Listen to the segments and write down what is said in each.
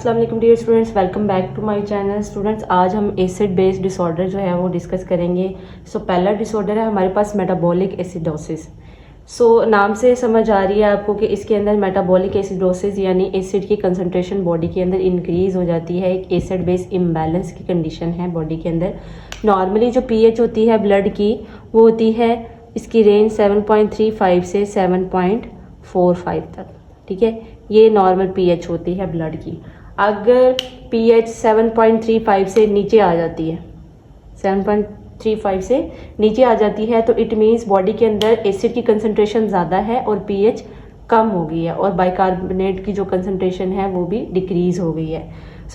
अस्सलाम वालेकुम dear students, welcome back to my channel. Students, आज हम एसिड बेस्ड डिसऑर्डर जो है वो डिस्कस करेंगे। पहला डिसऑर्डर है हमारे पास मेटाबॉलिक एसिडोसिस। नाम से समझ आ रही है आपको कि इसके अंदर मेटाबॉलिक एसिडोसिस यानी एसिड की कंसंट्रेशन बॉडी के अंदर इंक्रीज हो जाती है। एक एसिड बेस इम्बैलेंस की कंडीशन है बॉडी के अंदर। नॉर्मली जो पीएच होती है ब्लड की वो होती है, इसकी रेंज 7.35 से 7.45 तक, ठीक है। ये नॉर्मल पीएच होती है ब्लड की। अगर पीएच 7.35 से नीचे आ जाती है, 7.35 से नीचे आ जाती है तो इट मीन्स बॉडी के अंदर एसिड की कंसंट्रेशन ज़्यादा है और पीएच कम हो गई है और बाइकार्बोनेट की जो कंसंट्रेशन है वो भी डिक्रीज हो गई है।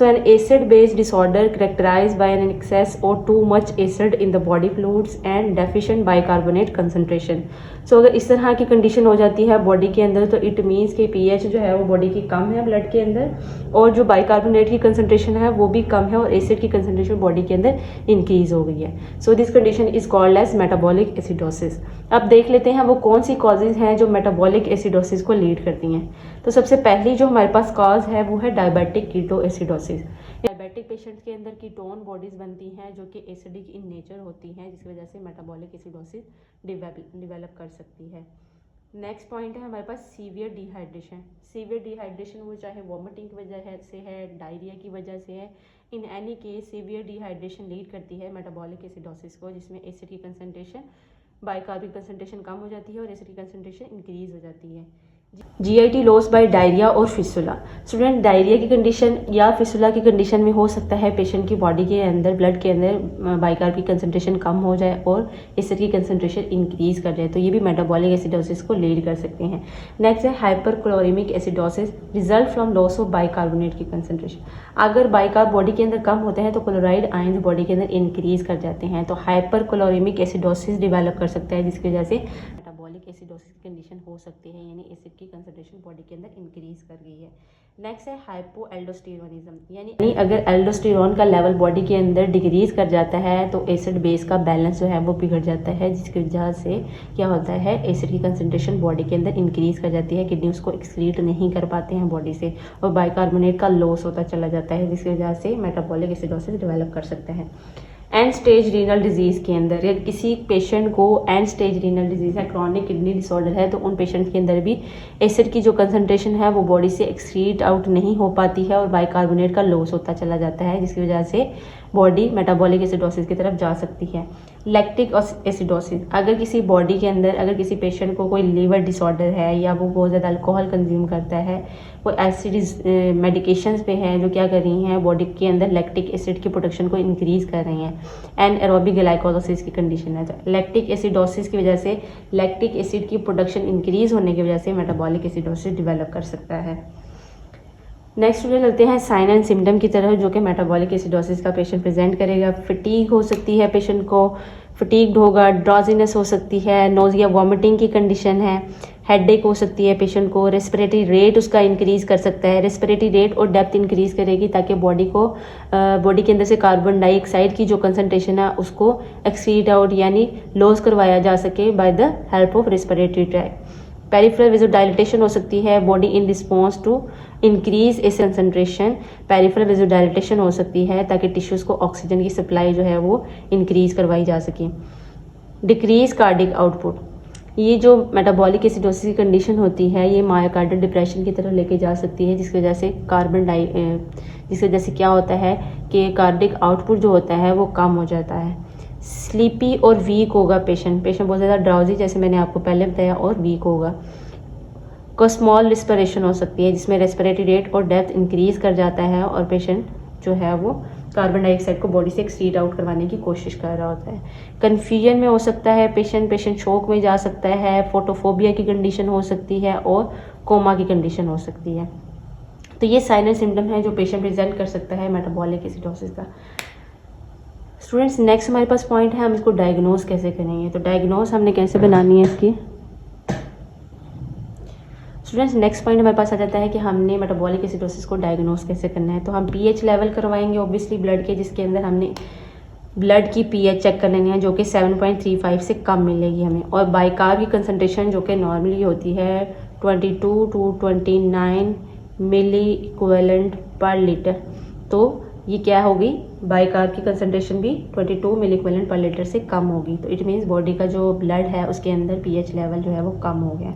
An acid based disorder characterized by an excess और too much acid in the body fluids and deficient bicarbonate concentration. अगर इस तरह की कंडीशन हो जाती है बॉडी के अंदर तो इट मीन्स कि पीएच जो है वो बॉडी की कम है ब्लड के अंदर और जो बाइकार्बोनेट की कंसंट्रेशन है वो भी कम है और एसिड की कंसंट्रेशन बॉडी के अंदर इंक्रीज हो गई है। This condition is called as metabolic acidosis. अब देख लेते हैं वो कौन सी कॉजेज हैं जो मेटाबॉलिक एसिडोसिस को लीड करती हैं। तो सबसे पहली जो हमारे पास कॉज है वो है diabetic keto acidosis. Diabetic patients के अंदर कीटोन बॉडीज बनती हैं जो कि एसिडिक इन नेचर होती हैं, जिसकी वजह से मेटाबॉलिक एसिडोसिस डिवेलप कर सकती है। नेक्स्ट पॉइंट है हमारे पास सीवियर डिहाइड्रेशन। सीवियर डिहाइड्रेशन वो चाहे वॉमिटिंग की वजह से है, डायरिया की वजह से है, in any case severe dehydration lead करती है मेटाबॉलिक एसिडोसिस को, जिसमें एसिड की कंसंट्रेशन बाइकार्बिक कंसंट्रेशन कम हो जाती है और एसिड की कंसंट्रेशन इंक्रीज हो जाती है। जीआईटी लॉस बाय डायरिया और फिस्टुला। स्टूडेंट, डायरिया की कंडीशन या फिस्टुला की कंडीशन में हो सकता है पेशेंट की बॉडी के अंदर ब्लड के अंदर बाइकार्ब की कंसंट्रेशन कम हो जाए और एसिड की कंसंट्रेशन इंक्रीज कर जाए, तो ये भी मेटाबॉलिक एसिडोसिस को लीड कर सकते हैं। नेक्स्ट है hyperchloremic acidosis, result from loss of bicarbonate की कंसंट्रेशन। अगर बाइकार्ब बॉडी के अंदर कम होते हैं तो क्लोराइड आयंस बॉडी के अंदर इंक्रीज कर जाते हैं, तो हाइपरक्लोरेमिक एसिडोसिस डिवेलप कर सकता है, जिसकी वजह से मेटाबॉलिक एसिडोसिस की कंडीशन हो सकती है, यानी एसिड की कंसंट्रेशन बॉडी के अंदर इंक्रीज कर गई है। नेक्स्ट है हाइपोएल्डोस्टेरोनिज्म, यानी अगर एल्डोस्टेरोन का लेवल बॉडी के अंदर डिक्रीज कर जाता है तो एसिड बेस का बैलेंस जो है वो बिगड़ जाता है, जिसकी वजह से क्या होता है एसिड की कंसंट्रेशन बॉडी के अंदर इंक्रीज कर जाती है। किडनी उसको एक्सक्रीट नहीं कर पाते हैं बॉडी से और बाइकार्बोनेट का लॉस होता चला जाता है, जिसकी वजह से मेटाबॉलिक एसिडोसिस डेवलप कर सकते हैं। एंड स्टेज रीनल डिजीज़ के अंदर या किसी पेशेंट को एंड स्टेज रीनल डिजीज़ है, क्रॉनिक किडनी डिसऑर्डर है, तो उन पेशेंट के अंदर भी एसिड की जो कंसंट्रेशन है वो बॉडी से एक्सक्रीट आउट नहीं हो पाती है और बाइकार्बोनेट का लॉस होता चला जाता है, जिसकी वजह से बॉडी मेटाबॉलिक एसिडोसिस की तरफ जा सकती है। लैक्टिक एसिडोसिस, अगर किसी बॉडी के अंदर अगर किसी पेशेंट को कोई लीवर डिसऑर्डर है या वो बहुत ज़्यादा अल्कोहल कंज्यूम करता है, वो एसिड मेडिकेशंस पे है जो क्या कर रही हैं बॉडी के अंदर लैक्टिक एसिड की प्रोडक्शन को इंक्रीज कर रही हैं, एंड एरोबिक ग्लाइकोलाइसिस की कंडीशन है। तो लैक्टिक एसिडोसिस की वजह से लैक्टिक एसिड की प्रोडक्शन इंक्रीज होने की वजह से मेटाबॉलिक एसिडोसिस डेवलप कर सकता है। नेक्स्ट स्टूडेंट चलते हैं साइन एंड सिम्टम की तरफ, जो कि मेटाबॉलिक एसिडोसिस का पेशेंट प्रेजेंट करेगा। फटीग हो सकती है, पेशेंट को फटीग्ड होगा, ड्रॉजीनेस हो सकती है, नोजिया वॉमिटिंग की कंडीशन है, हेडेक हो सकती है पेशेंट को, रेस्पिरेटरी रेट उसका इंक्रीज कर सकता है। रेस्पिरेटरी रेट और डेप्थ इंक्रीज करेगी ताकि बॉडी के अंदर से कार्बन डाइऑक्साइड की जो कंसंट्रेशन है उसको एक्सीड आउट यानी लॉस करवाया जा सके by the help of respiratory tract. Peripheral vasodilatation हो सकती है, body in response to increase acid concentration. Peripheral vasodilatation हो सकती है ताकि टिश्यूज को ऑक्सीजन की सप्लाई जो है वो इंक्रीज करवाई जा सके। डिक्रीज कार्डिक आउटपुट, ये जो मेटाबॉलिक एसिडोसिस की कंडीशन होती है ये मायोकार्डियल डिप्रेशन की तरफ लेके जा सकती है, जिसकी वजह से जिसकी वजह से क्या होता है कि कार्डिक आउटपुट जो होता है वो कम हो जाता है। स्लीपी और वीक होगा पेशेंट बहुत ज़्यादा ड्राउजी, जैसे मैंने आपको पहले बताया, और वीक होगा। को स्मॉल रिस्पिरेशन हो सकती है जिसमें रेस्पिरेटरी रेट और डेप्थ इंक्रीज कर जाता है और पेशेंट जो है वो कार्बन डाइऑक्साइड को बॉडी से एक्सक्रीट आउट करवाने की कोशिश कर रहा होता है। कन्फ्यूजन में हो सकता है पेशेंट शोक में जा सकता है, फोटोफोबिया की कंडीशन हो सकती है और कोमा की कंडीशन हो सकती है। तो ये साइन एंड सिम्टम है जो पेशेंट प्रेजेंट कर सकता है मेटाबॉलिक एसिडोसिस का। स्टूडेंट्स, नेक्स्ट हमारे पास पॉइंट है हम इसको डायग्नोज कैसे करेंगे। तो डायग्नोज हमने कैसे बनानी है इसकी। स्टूडेंट्स, नेक्स्ट पॉइंट हमारे पास आ जाता है कि हमने मेटाबॉलिक एसिडोसिस को डायग्नोज कैसे करना है। तो हम पीएच लेवल करवाएंगे ऑब्वियसली ब्लड के, जिसके अंदर हमने ब्लड की पीएच चेक कर लेनी है जो कि 7.35 से कम मिलेगी हमें, और बाइकार्ब की कंसंट्रेशन जो कि नॉर्मली होती है 22 to 29 milli equivalent per litre. तो ये क्या होगी, बाइकार्ब की कंसनट्रेशन भी 22 मिली इक्विवेलेंट पर लीटर से कम होगी। तो इट मीन्स बॉडी का जो ब्लड है उसके अंदर पीएच लेवल जो है वो कम हो गया।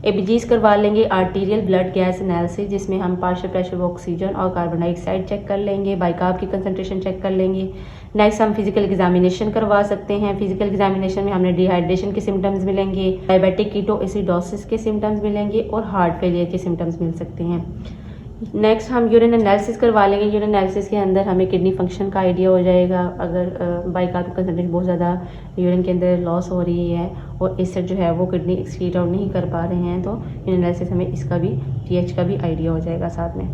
एबीजीज करवा लेंगे, आर्टीरियल ब्लड गैस एनालिसिस, जिसमें हम पार्शियल प्रेशर ऑफ ऑक्सीजन और कार्बन डाइऑक्साइड चेक कर लेंगे, बाइकार्ब की कंसंट्रेशन चेक कर लेंगे। नेक्स्ट हम फिजिकल एग्जामिनेशन करवा सकते हैं। फिजिकल एग्जामिनेशन में हमें डिहाइड्रेशन के सिम्टम्स मिलेंगे, डायबिटिक कीटोएसिडोसिस के सिम्टम्स मिलेंगे और हार्ट फेलियर के सिम्टम्स मिल सकते हैं। नेक्स्ट हम यूरिन एनालिसिस करवा लेंगे। यूरिन एनालिसिस के अंदर हमें किडनी फंक्शन का आइडिया हो जाएगा। अगर बाइकार्ब की कंसंट्रेशन बहुत ज़्यादा यूरिन के अंदर लॉस हो रही है और एसिड जो है वो किडनी एक्सक्रीट आउट नहीं कर पा रहे हैं, तो यूरिन एनालिसिस हमें इसका भी टीएच का भी आइडिया हो जाएगा साथ में।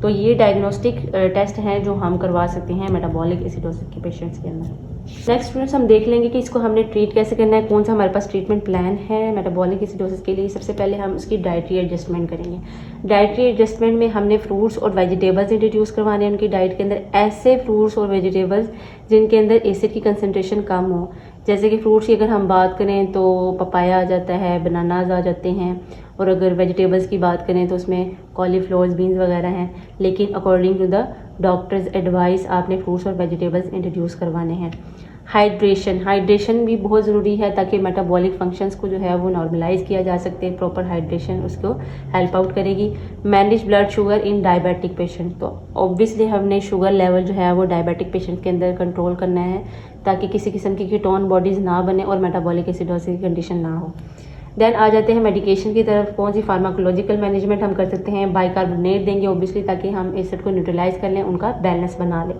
तो ये डायग्नोस्टिक टेस्ट हैं जो हम करवा सकते हैं मेटाबॉलिक एसिडोसिस के पेशेंट्स के अंदर। नेक्स्ट स्टूडेंट्स हम देख लेंगे कि इसको हमने ट्रीट कैसे करना है, कौन सा हमारे पास ट्रीटमेंट प्लान है मेटाबॉलिक एसिडोसिस के लिए। सबसे पहले हम उसकी डाइटरी एडजस्टमेंट करेंगे। डाइटरी एडजस्टमेंट में हमने फ्रूट्स और वेजिटेबल्स इंट्रोड्यूस करवाने हैं उनकी डाइट के अंदर। ऐसे फ्रूट्स और वेजिटेबल्स जिनके अंदर एसिड की कंसनट्रेशन कम हो। जैसे कि फ्रूट्स की अगर हम बात करें तो पपाया आ जाता है, बनानाज आ जाते हैं, और अगर वेजिटेबल्स की बात करें तो उसमें कॉलीफ्लावर्स, बीन्स वगैरह हैं। लेकिन according to the doctors advice आपने फ्रूट्स और वेजिटेबल्स इंट्रोड्यूस करवाने हैं। हाइड्रेशन भी बहुत ज़रूरी है ताकि मेटाबॉलिक फंक्शंस को जो है वो नॉर्मलाइज किया जा सकते हैं। प्रॉपर हाइड्रेशन उसको हेल्प आउट करेगी। Manage blood sugar in diabetic patient, तो ऑब्वियसली हमने शुगर लेवल जो है वो डायबिटिक पेशेंट के अंदर कंट्रोल करना है ताकि किसी किस्म की कीटोन बॉडीज़ ना बने और मेटाबॉलिक एसिडोसिस की कंडीशन ना हो। देन आ जाते हैं मेडिकेशन की तरफ। कौन सी फार्माकोलॉजिकल मैनेजमेंट हम कर सकते हैं। बाइकार्बोनेट देंगे ऑब्वियसली ताकि हम एसिड को न्यूट्रलाइज कर लें, उनका बैलेंस बना लें।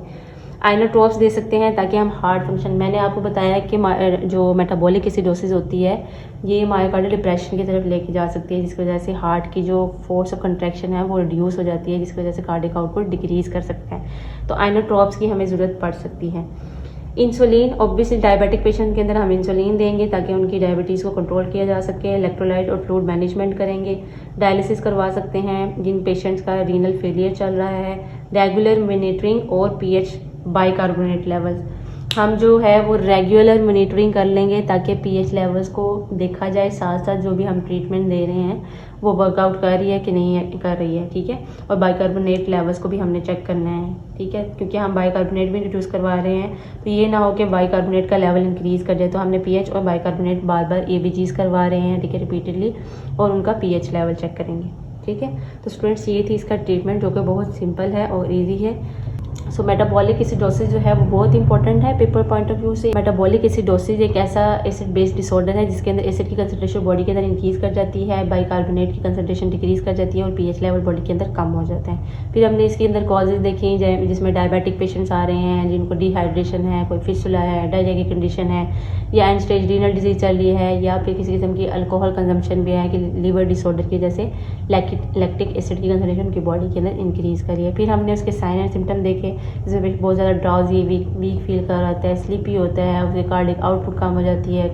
आइनोट्रॉप्स दे सकते हैं ताकि हम हार्ट फंक्शन, मैंने आपको बताया कि जो मेटाबॉलिक एसिडोसिस होती है ये मायोकार्डियल डिप्रेशन की तरफ लेके जा सकती है, जिसकी वजह से हार्ट की जो फोर्स ऑफ कंट्रैक्शन है वो रिड्यूस हो जाती है, जिसकी वजह से कार्डियक आउटपुट डिक्रीज कर सकता है। तो आइनोट्रॉप्स की हमें ज़रूरत पड़ सकती है। इंसुलिन, ऑब्वियसली डायबिटिक पेशेंट के अंदर हम इंसुलिन देंगे ताकि उनकी डायबिटीज़ को कंट्रोल किया जा सके। इलेक्ट्रोलाइट और फ्लूइड मैनेजमेंट करेंगे। डायलिसिस करवा सकते हैं जिन पेशेंट्स का रीनल फेलियर चल रहा है। रेगुलर मॉनिटरिंग और पीएच बाइकार्बोनेट लेवल्स, हम जो है वो रेगुलर मॉनिटरिंग कर लेंगे ताकि पीएच लेवल्स को देखा जाए, साथ साथ जो भी हम ट्रीटमेंट दे रहे हैं वो वर्कआउट कर रही है कि नहीं कर रही है, ठीक है। और बाइकार्बोनेट लेवल्स को भी हमने चेक करना है, ठीक है, क्योंकि हम बाइकार्बोनेट भी इंट्रोड्यूस करवा रहे हैं तो ये ना हो कि बाइकार्बोनेट का लेवल इंक्रीज कर जाए। तो हमने पीएच और बाइकार्बोनेट बार बार एबीजीज करवा रहे हैं, ठीक है, रिपीटेडली, और उनका पीएच लेवल चेक करेंगे, ठीक है। तो स्टूडेंट्स ये थी इसका ट्रीटमेंट जो कि बहुत सिंपल है और ईजी है। सो मेटाबॉलिक एसिडोसिस जो है वो बहुत इंपॉर्टेंट है पेपर पॉइंट ऑफ व्यू से। मेटाबॉलिक एसिडोसिस एक ऐसा एसिड बेस्ड डिसऑर्डर है जिसके अंदर एसिड की कंसंट्रेशन बॉडी के अंदर इंक्रीज कर जाती है, बाइकार्बोनेट की कंसंट्रेशन डिक्रीज कर जाती है और पीएच लेवल बॉडी के अंदर कम हो जाता है। फिर हमने इसके अंदर कॉजेज देखी जिसमें डायबिटिक पेशेंट्स आ रहे हैं जिनको डिहाइड्रेशन है, कोई फिस्टुला है, डायरिया की कंडीशन है, या एंड स्टेज रीनल डिजीज चल रही है, या फिर किसी किस्म की अल्कोहल कंजम्पशन भी है कि लीवर डिसऑर्डर की वजह से लैक्टिक एसिड की कंसंट्रेशन उनकी बॉडी के अंदर इंक्रीज करी है। फिर हमने उसके साइन एंड सिम्टम देखे, जिसमें बहुत ज़्यादा ड्राउजी, वीक फील कर रहा है, स्लीपी होता है, उसके कार्डिक आउटपुट कम हो जाती है,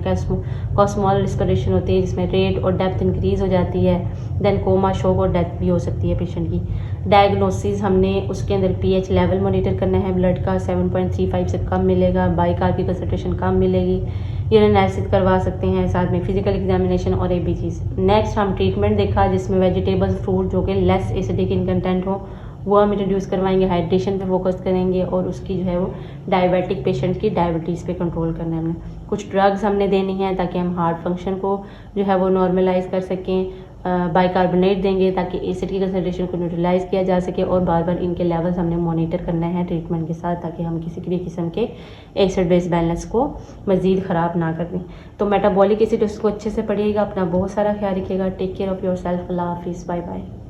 कॉस्मोल रिस्पिरेशन होती है जिसमें रेट और डेप्थ इंक्रीज हो जाती है। देन कोमा, शॉक और डेथ भी हो सकती है पेशेंट की। डायग्नोसिस, हमने उसके अंदर पीएच लेवल मॉनिटर करना है, ब्लड का 7.35 से कम मिलेगा, बाइकार्ब की कंसंट्रेशन कम मिलेगी, यूरिन एनालिसिस करवा सकते हैं, साथ में फिजिकल एग्जामिनेशन और एबीजीज। नेक्स्ट हम ट्रीटमेंट देखा जिसमें वेजिटेबल्स, फ्रूट जो कि लेस एसिडिक इन कंटेंट हो वो हम इंट्रोड्यूस करवाएंगे, हाइड्रेशन पे फोकस करेंगे और उसकी जो है वो डायबिटिक पेशेंट की डायबिटीज़ पे कंट्रोल करना है। हमने कुछ ड्रग्स हमने देनी है ताकि हम हार्ट फंक्शन को जो है वो नॉर्मलाइज कर सकें। बाइकार्बोनेट देंगे ताकि एसिड की कंसंट्रेशन को न्यूट्रलाइज किया जा सके, और बार बार इनके लेवल्स हमने मॉनिटर करना है ट्रीटमेंट के साथ ताकि हम किसी भी किस्म के एसिड बेस बैलेंस को मज़ीद ख़राब ना कर दें। तो मेटाबॉलिक एसिडोसिस को अच्छे से पढ़िएगा, अपना बहुत सारा ख्याल रखिएगा। Take care of yourself. अल्लाह हाफिज़, बाय बाय।